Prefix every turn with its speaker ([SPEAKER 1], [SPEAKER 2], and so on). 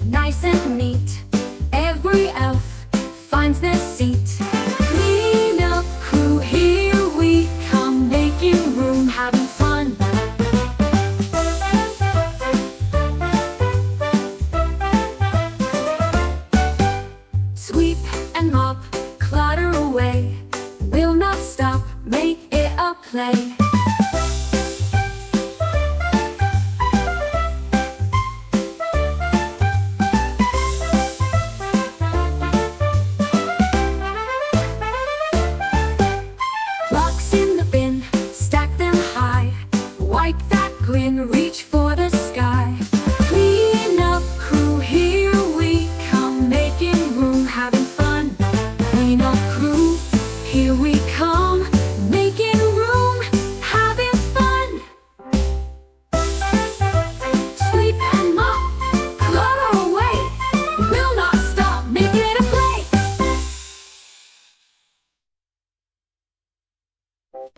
[SPEAKER 1] nice and neat. Every elf finds their seat. Clean up crew, here we come, making room, having fun. Sweep and mop, clutter away. We'll not stop, make it a play. Rocks in the bin, stack them high. Wipe that grin, reach for the sky. Clean up crew, here we come, making room, having fun. Clean up crew, here we